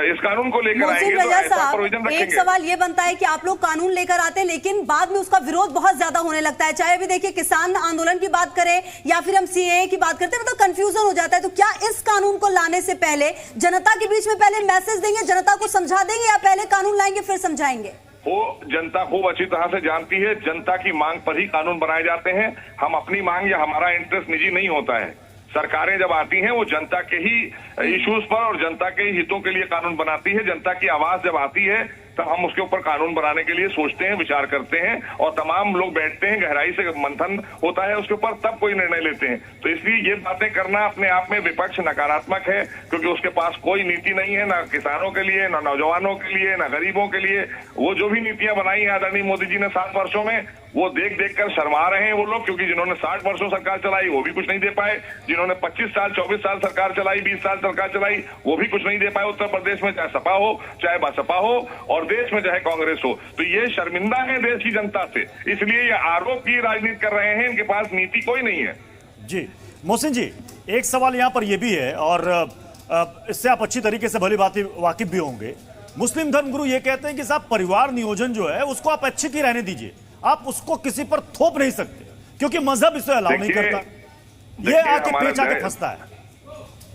इस कानून को लेकर आएंगे तो ऐसा प्रोविजन रखेंगे। एक सवाल ये बनता है कि आप लोग कानून लेकर आते हैं लेकिन बाद में उसका विरोध बहुत ज्यादा होने लगता है, चाहे अभी देखिए किसान आंदोलन की बात करें या फिर हम सीएए की बात करते हैं, मतलब कंफ्यूजन हो जाता है। तो क्या इस कानून को लाने से पहले जनता के बीच में पहले मैसेज देंगे, जनता को समझा देंगे, या पहले कानून लाएंगे फिर समझाएंगे? वो जनता खूब अच्छी तरह से जानती है, जनता की मांग पर ही कानून बनाए जाते हैं। हम अपनी मांग या हमारा इंटरेस्ट निजी नहीं होता है। सरकारें जब आती हैं वो जनता के ही इश्यूज पर और जनता के ही हितों के लिए कानून बनाती है। जनता की आवाज जब आती है तब हम उसके ऊपर कानून बनाने के लिए सोचते हैं, विचार करते हैं और तमाम लोग बैठते हैं, गहराई से मंथन होता है उसके ऊपर, तब कोई निर्णय लेते हैं। तो इसलिए ये बातें करना अपने आप में विपक्ष नकारात्मक है, क्योंकि उसके पास कोई नीति नहीं है, ना किसानों के लिए, ना नौजवानों के लिए, ना गरीबों के लिए। वो जो भी नीतियां बनाई हैं आदरणीय मोदी जी ने 7 वर्षों में, वो देख देख कर शर्मा रहे हैं वो लोग, क्योंकि जिन्होंने 60 वर्षों सरकार चलाई वो भी कुछ नहीं दे पाए, जिन्होंने 25 साल 24 साल सरकार चलाई, 20 साल सरकार चलाई, वो भी कुछ नहीं दे पाए उत्तर प्रदेश में, चाहे सपा हो चाहे बसपा हो, और देश में चाहे कांग्रेस हो। तो ये शर्मिंदा है देश की जनता से, इसलिए ये आरोप की राजनीति कर रहे हैं, इनके पास नीति कोई नहीं है। जी मोहसिन जी, एक सवाल यहाँ पर यह भी है और इससे आप अच्छी तरीके से भली बात वाकिफ भी होंगे। मुस्लिम धर्मगुरु ये कहते हैं कि साहब परिवार नियोजन जो है उसको आप अच्छे की रहने दीजिए, आप उसको किसी पर थोप नहीं सकते क्योंकि मजहब इसे अलाउ नहीं करता। ये आके पेच आके फंसता है।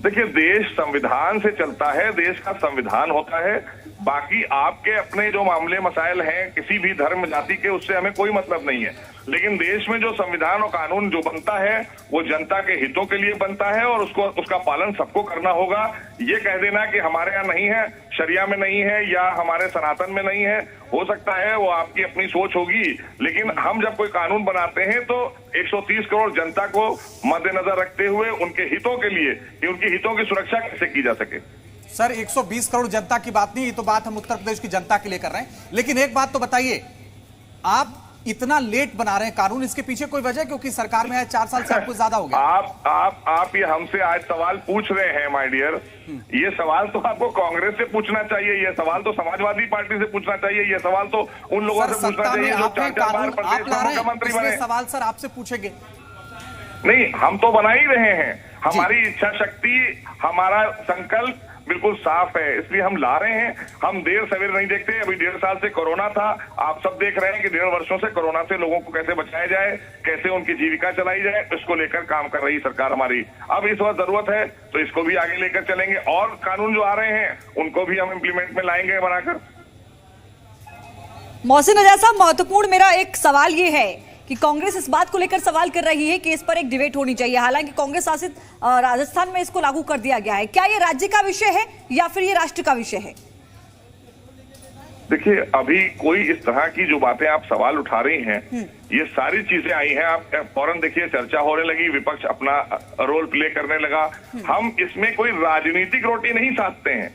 देखिए, देश संविधान से चलता है, देश का संविधान होता है। बाकी आपके अपने जो मामले मसाइल हैं किसी भी धर्म जाति के, उससे हमें कोई मतलब नहीं है। लेकिन देश में जो संविधान और कानून जो बनता है वो जनता के हितों के लिए बनता है और उसका पालन सबको करना होगा। ये कह देना कि हमारे यहाँ नहीं है, शरिया में नहीं है या हमारे सनातन में नहीं है, हो सकता है वो आपकी अपनी सोच होगी। लेकिन हम जब कोई कानून बनाते हैं तो 130 करोड़ जनता को मद्देनजर रखते हुए उनके हितों के लिए, कि उनके हितों की सुरक्षा कैसे की जा सके। सर 120 करोड़ जनता की बात नहीं, ये तो बात हम उत्तर प्रदेश की जनता के लिए कर रहे हैं। लेकिन एक बात तो बताइए, आप इतना लेट बना रहे हैं कानून, इसके पीछे कोई वजह? क्योंकि सरकार में आए 4 साल से आपको ज्यादा हो गया। आप ये हमसे आज सवाल पूछ रहे हैं माय डियर, ये सवाल तो आपको कांग्रेस से पूछना चाहिए, ये सवाल तो समाजवादी पार्टी से पूछना चाहिए, ये सवाल तो उन लोगों से पूछना चाहिए जो 4 बार प्रदेश का मुख्यमंत्री बने। सवाल सर आपसे पूछेंगे। नहीं, हम तो बना ही रहे हैं। हमारी इच्छा शक्ति, हमारा संकल्प बिल्कुल साफ है, इसलिए हम ला रहे हैं। हम देर सवेर नहीं देखते। अभी 1.5 साल से कोरोना था, आप सब देख रहे हैं कि 1.5 वर्षों से कोरोना से लोगों को कैसे बचाया जाए, कैसे उनकी जीविका चलाई जाए, इसको लेकर काम कर रही सरकार हमारी। अब इस वक्त जरूरत है तो इसको भी आगे लेकर चलेंगे, और कानून जो आ रहे हैं उनको भी हम इम्प्लीमेंट में लाएंगे बनाकर। मोहसिन रजा साहब, महत्वपूर्ण मेरा एक सवाल ये है कि कांग्रेस इस बात को लेकर सवाल कर रही है कि इस पर एक डिबेट होनी चाहिए। हालांकि कांग्रेस शासित राजस्थान में इसको लागू कर दिया गया है। क्या ये राज्य का विषय है या फिर ये राष्ट्र का विषय है? देखिए, अभी कोई इस तरह की जो बातें आप सवाल उठा रही हैं, ये सारी चीजें आई हैं, आप फौरन देखिए चर्चा होने लगी, विपक्ष अपना रोल प्ले करने लगा। हम इसमें कोई राजनीतिक रोटी नहीं साधते हैं।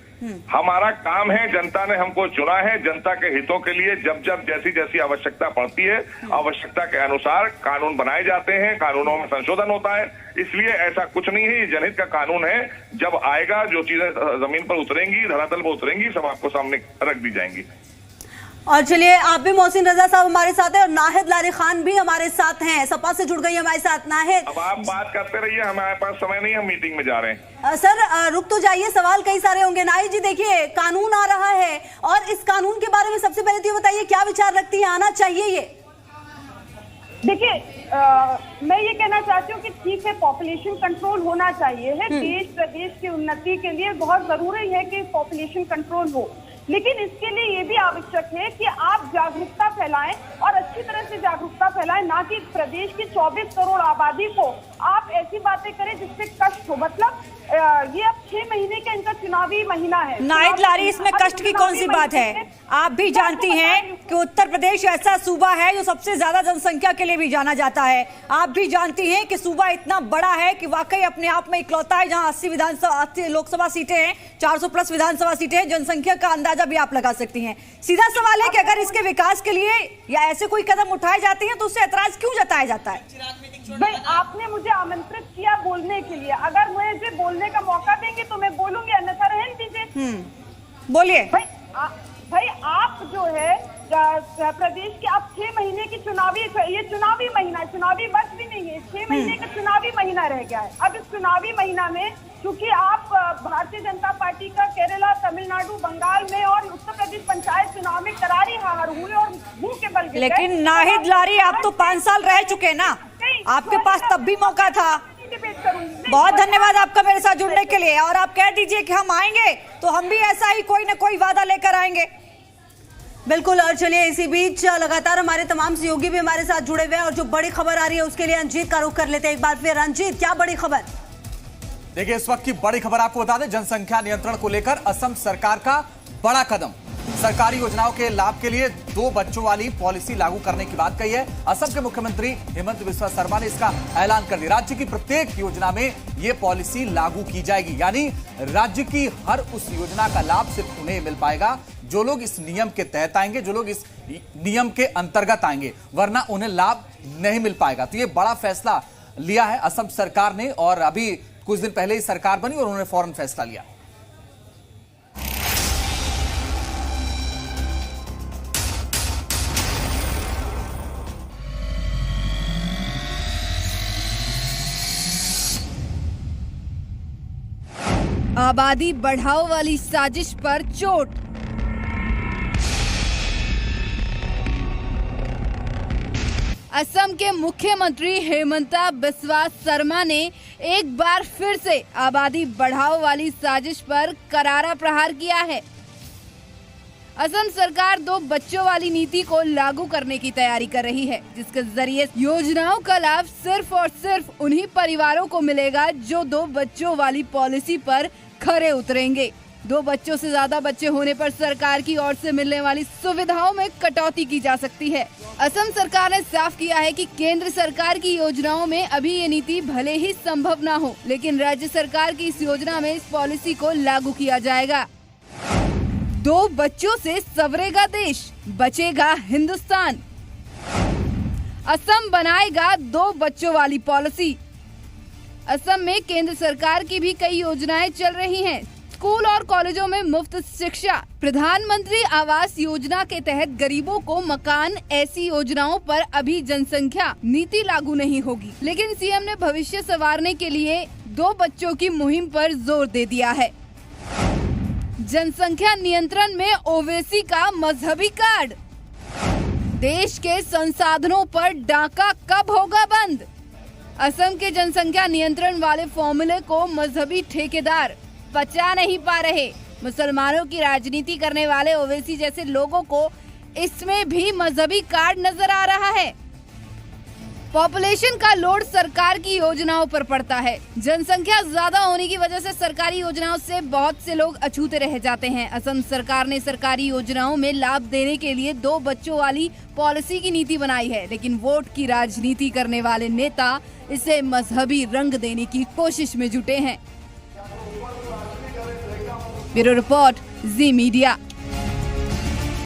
हमारा काम है, जनता ने हमको चुना है, जनता के हितों के लिए जब जब जैसी जैसी आवश्यकता पड़ती है, आवश्यकता के अनुसार कानून बनाए जाते हैं, कानूनों में संशोधन होता है। इसलिए ऐसा कुछ नहीं है, ये जनहित का कानून है। जब आएगा, जो चीजें जमीन पर उतरेंगी, धरातल पर उतरेंगी, सब आपको सामने रख दी जाएंगी। और चलिए, आप भी मोहसिन रजा साहब हमारे साथ हैं और नाहिद लारी खान भी हमारे साथ हैं, सपा से जुड़ गई हमारे साथ। नाहिद, अब आप बात करते रहिए, हमारे पास समय नहीं, हम मीटिंग में जा रहे हैं। सर रुक तो जाइए, सवाल कई सारे होंगे। नाहिद जी, देखिए कानून आ रहा है और इस कानून के बारे में सबसे पहले तो ये बताइए क्या विचार रखती है, आना चाहिए ये? देखिए, मैं ये कहना चाहती हूँ कि ठीक है, पॉपुलेशन कंट्रोल होना चाहिए है। देश प्रदेश की उन्नति के लिए बहुत जरूरी है कि पॉपुलेशन कंट्रोल हो, लेकिन इसके लिए ये भी आवश्यक है कि आप जागरूकता फैलाएं और अच्छी तरह से जागरूकता फैलाएं, ना कि प्रदेश की 24 करोड़ आबादी को आप ऐसी बातें करें जिससे कष्ट हो। मतलब ये अब 6 महीने का इनका चुनावी महीना है। नाहिद लारी, इसमें कष्ट की कौन सी बात है? आप भी जानती हैं कि उत्तर प्रदेश ऐसा सूबा है जो सबसे ज्यादा जनसंख्या के लिए भी जाना जाता है। आप भी जानती हैं कि सूबा इतना बड़ा है कि वाकई अपने आप में इकलौता है जहां 80 लोकसभा सीटें हैं, 400 प्लस विधानसभा सीटें हैं। जनसंख्या का अंदाजा भी आप लगा सकती हैं। सीधा सवाल है कि अगर इसके विकास के लिए या ऐसे कोई कदम उठाए जाते हैं तो उससे ऐतराज क्यों जताया जाता है? भाई, आपने मुझे आमंत्रित किया बोलने के लिए, अगर मुझे बोलने का मौका देंगे तो मैं बोलूंगी, अन्यथा रहने दीजिए। बोलिए। भाई आप जो है प्रदेश के आप 6 महीने की ये चुनावी महीना, चुनावी वर्ष भी नहीं है, 6 महीने का चुनावी महीना रह गया है। अब इस चुनावी महीना में क्योंकि आप भारतीय जनता पार्टी का केरला, तमिलनाडु, बंगाल में और उत्तर प्रदेश पंचायत चुनाव में करारी हार हुए और मुंह के बल गिर गए। लेकिन नाहिद लारी, आप तो 5 साल रह चुके ना, आपके पास तब भी मौका था। बहुत धन्यवाद आपका मेरे साथ जुड़ने के लिए। और आप कह दीजिए कि हम आएंगे तो हम भी ऐसा ही कोई ना कोई वादा लेकर आएंगे। बिल्कुल। और चलिए, इसी बीच लगातार हमारे तमाम सहयोगी भी हमारे साथ जुड़े हुए हैं और जो बड़ी खबर आ रही है उसके लिए रंजीत का रुख कर लेते हैं एक बार फिर। रंजीत, क्या बड़ी खबर? देखिए, इस वक्त की बड़ी खबर आपको बता दें, जनसंख्या नियंत्रण को लेकर असम सरकार का बड़ा कदम। सरकारी योजनाओं के लाभ के लिए 2 बच्चों वाली पॉलिसी लागू करने की बात कही है। असम के मुख्यमंत्री हेमंत बिस्वा शर्मा ने इसका ऐलान कर दिया। राज्य की प्रत्येक योजना में यह पॉलिसी लागू की जाएगी, यानी राज्य की हर उस योजना का लाभ सिर्फ उन्हें मिल पाएगा जो लोग इस नियम के तहत आएंगे, जो लोग इस नियम के अंतर्गत आएंगे, वरना उन्हें लाभ नहीं मिल पाएगा। तो यह बड़ा फैसला लिया है असम सरकार ने, और अभी कुछ दिन पहले ही सरकार बनी और उन्होंने फौरन फैसला लिया। आबादी बढ़ाओ वाली साजिश पर चोट। असम के मुख्यमंत्री हेमंता बिस्वा शर्मा ने एक बार फिर से आबादी बढ़ाओ वाली साजिश पर करारा प्रहार किया है। असम सरकार 2 बच्चों वाली नीति को लागू करने की तैयारी कर रही है, जिसके जरिए योजनाओं का लाभ सिर्फ और सिर्फ उन्हीं परिवारों को मिलेगा जो 2 बच्चों वाली पॉलिसी पर खरे उतरेंगे। 2 बच्चों से ज्यादा बच्चे होने पर सरकार की ओर से मिलने वाली सुविधाओं में कटौती की जा सकती है। असम सरकार ने साफ किया है कि केंद्र सरकार की योजनाओं में अभी ये नीति भले ही संभव न हो, लेकिन राज्य सरकार की इस योजना में इस पॉलिसी को लागू किया जाएगा। 2 बच्चों से संवरेगा देश, बचेगा हिंदुस्तान। असम बनाएगा 2 बच्चों वाली पॉलिसी। असम में केंद्र सरकार की भी कई योजनाएं चल रही हैं। स्कूल और कॉलेजों में मुफ्त शिक्षा, प्रधानमंत्री आवास योजना के तहत गरीबों को मकान, ऐसी योजनाओं पर अभी जनसंख्या नीति लागू नहीं होगी। लेकिन सीएम ने भविष्य संवारने के लिए 2 बच्चों की मुहिम पर जोर दे दिया है। जनसंख्या नियंत्रण में ओवैसी का मजहबी कार्ड, देश के संसाधनों पर डाका कब होगा बंद। असम के जनसंख्या नियंत्रण वाले फॉर्मूले को मजहबी ठेकेदार पचा नहीं पा रहे। मुसलमानों की राजनीति करने वाले ओवैसी जैसे लोगों को इसमें भी मजहबी कार्ड नजर आ रहा है। पॉपुलेशन का लोड सरकार की योजनाओं पर पड़ता है। जनसंख्या ज्यादा होने की वजह से सरकारी योजनाओं से बहुत से लोग अछूते रह जाते हैं। असम सरकार ने सरकारी योजनाओं में लाभ देने के लिए 2 बच्चों वाली पॉलिसी की नीति बनाई है, लेकिन वोट की राजनीति करने वाले नेता इसे मजहबी रंग देने की कोशिश में जुटे हैं। ब्यूरो रिपोर्ट, जी मीडिया।